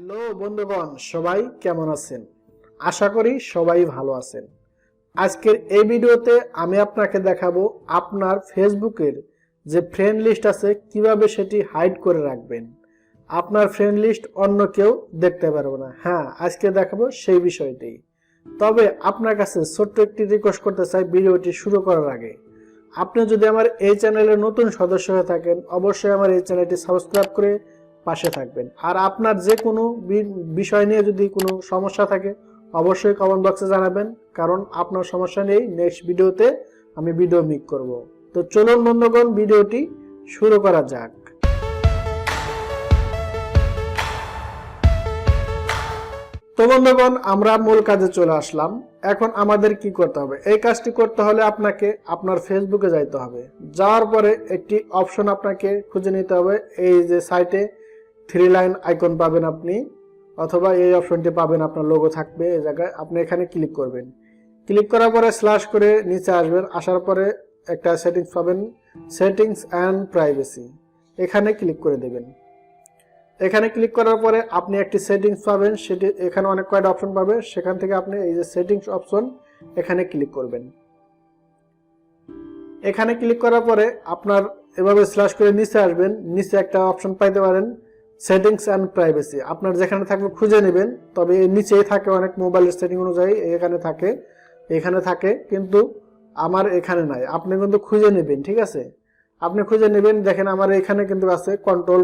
Hello বন্ধুগণ, সবাই কেমন আছেন? আশা করি সবাই ভালো আছেন। আজকের এই ভিডিওতে আমি আপনাকে দেখাবো আপনার ফেসবুকের যে ফ্রেন্ড লিস্ট আছে কিভাবে সেটি হাইড করে রাখবেন। আপনার ফ্রেন্ড লিস্ট অন্য কেউ দেখতে পারবে না। হ্যাঁ, আজকে দেখাবো সেই বিষয়টি। তবে আপনার কাছে ছোট্ট একটি রিকোয়েস্ট করতে চাই ভিডিওটি শুরু করার আগে। আপনি যদি আমার এই চ্যানেলের নতুন সদস্য হয়ে থাকেন, অবশ্যই আমার এই চ্যানেলটি সাবস্ক্রাইব করে পাশে থাকবেন। আর আপনার যে কোনো বিষয় নিয়ে যদি কোনো সমস্যা থাকে অবশ্যই কমেন্ট বক্সে জানাবেন, কারণ আপনার সমস্যা নিয়েই নেক্সট ভিডিওতে আমি ভিডিও মেক করব। তো চলুন বন্ধুগণ, ভিডিওটি শুরু করা যাক। তো বন্ধুগণ, আমরা মূল কাজে চলে আসলাম। এখন আমাদের কি করতে হবে? এই কাজটি করতে হলে আপনাকে আপনার ফেসবুকে যাইতে হবে। যাওয়ার পরে একটি অপশন আপনাকে খুঁজে নিতে হবে। এই যে সাইটে 3 লাইন আইকন পাবেন আপনি, অথবা এই অপশনটি পাবেন, আপনার লোগো থাকবে এই জায়গায়। আপনি এখানে ক্লিক করবেন। ক্লিক করার পরে স্ল্যাশ করে নিচে আসবেন। আসার পরে একটা সেটিংস পাবেন, সেটিংস অ্যান্ড প্রাইভেসি। এখানে ক্লিক করে দেবেন। এখানে ক্লিক করার পরে আপনি একটি সেটিংস পাবেন, সেটি এখানে অনেক কয়টা অপশন পাবে। সেখান থেকে আপনি এই যে সেটিংস অপশন এখানে ক্লিক করবেন। এখানে ক্লিক করার পরে আপনার এভাবে স্ল্যাশ করে নিচে আসবেন। নিচে একটা অপশন পাইতে পারেন, সেটিংস অ্যান্ড প্রাইভেসি। আপনার যেখানে থাকবে খুঁজে নেবেন। তবে নিচেই থাকে, অনেক মোবাইলের সেটিং অনুযায়ী এখানে থাকে, কিন্তু আমার এখানে নাই। আপনি কিন্তু খুঁজে নেবেন, ঠিক আছে? আপনি খুঁজে নেবেন। দেখেন আমার এখানে কিন্তু আছে কন্ট্রোল,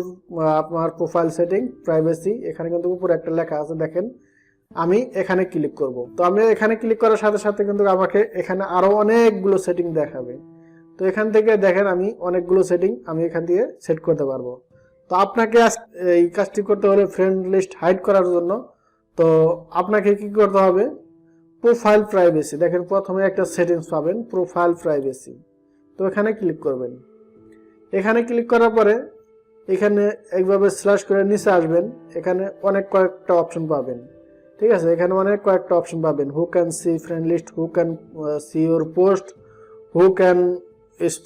আপনার প্রোফাইল সেটিং, প্রাইভেসি। এখানে কিন্তু উপরে একটা লেখা আছে, দেখেন। আমি এখানে ক্লিক করব। তো আমি এখানে ক্লিক করার সাথে সাথে কিন্তু আমাকে এখানে আরো অনেকগুলো সেটিং দেখাবে। তো এখান থেকে দেখেন আমি অনেকগুলো সেটিং আমি এখান থেকে সেট করতে পারবো। তো আপনাকে এই কাজটি করতে হলে ফ্রেন্ড লিস্ট হাইড করার জন্য তো আপনাকে কি করতে হবে? Profile privacy. দেখেন প্রথমে একটা সেটিংস পাবেন, প্রোফাইল প্রাইভেসি। তো এখানে ক্লিক করবেন। এখানে ক্লিক করার পরে এখানে এইভাবে স্ল্যাশ করে নিচে আসবেন। এখানে অনেক কয়েকটা অপশন পাবেন, ঠিক আছে? এখানে অনেক কয়েকটা অপশন পাবেন। Who can see friend list, who can see your post, who can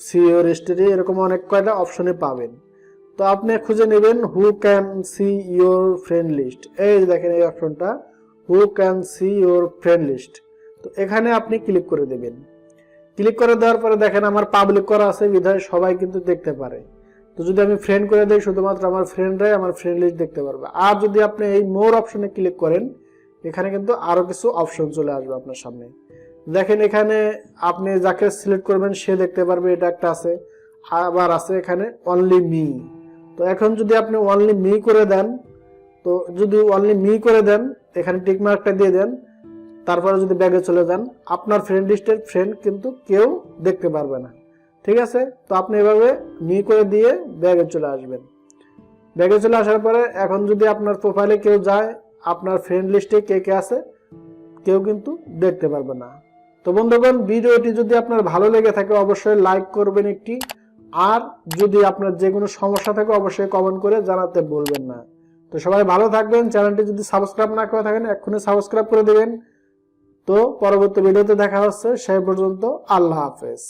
see your story, এরকম অনেক কয়টা অপশনে পাবেন। তো আপনি খুঁজে নেবেন who can see your friend list. এই দেখেন এই অপশনটা, who can see your friend list. তো এখানে আপনি ক্লিক করে দেবেন। ক্লিক করে দেওয়ার পরে দেখেন আমার পাবলিক করা আছে, বিধায় সবাই কিন্তু দেখতে পারে। তো যদি আমি ফ্রেন্ড করে দিই, শুধুমাত্র আমার ফ্রেন্ডরাই আমার ফ্রেন্ড লিস্ট দেখতে পারবে। আর যদি আপনি এই মোর অপশনে ক্লিক করেন, এখানে কিন্তু আরো কিছু অপশন চলে আসবে আপনার সামনে। দেখেন এখানে আপনি যাকে সিলেক্ট করবেন সে দেখতে পারবে, এটা একটা আছে। আবার আছে এখানে অনলি মি। তো এখন যদি আপনি অনলি মি করে দেন, তো যদি অনলি মি করে দেন, এখানে টিক মার্কটা দিয়ে দেন, তারপরে যদি ব্যাগে চলে যান, আপনার ফ্রেন্ড লিস্টের ফ্রেন্ড কিন্তু কেউ দেখতে পারবে না, ঠিক আছে? তো আপনি এভাবে মি করে দিয়ে ব্যাগে চলে আসবেন। ব্যাগে চলে আসার পরে এখন যদি আপনার প্রোফাইলে কেউ যায়, আপনার ফ্রেন্ড লিস্টে কে কে আছে কেউ কিন্তু দেখতে পারবে না। তো বন্ধুগণ, ভিডিওটি যদি আপনার ভালো লেগে থাকে অবশ্যই লাইক করবেন একটি। আর যদি আপনার যে কোনো সমস্যা থাকে অবশ্যই কমেন্ট করে জানাতে বলবেন না। তো সবাই ভালো থাকবেন। চ্যানেলটি যদি সাবস্ক্রাইব না করে থাকেন এক্ষুনি সাবস্ক্রাইব করে দেবেন। তো পরবর্তী ভিডিওতে দেখা হচ্ছে, সেই পর্যন্ত আল্লাহ হাফেজ।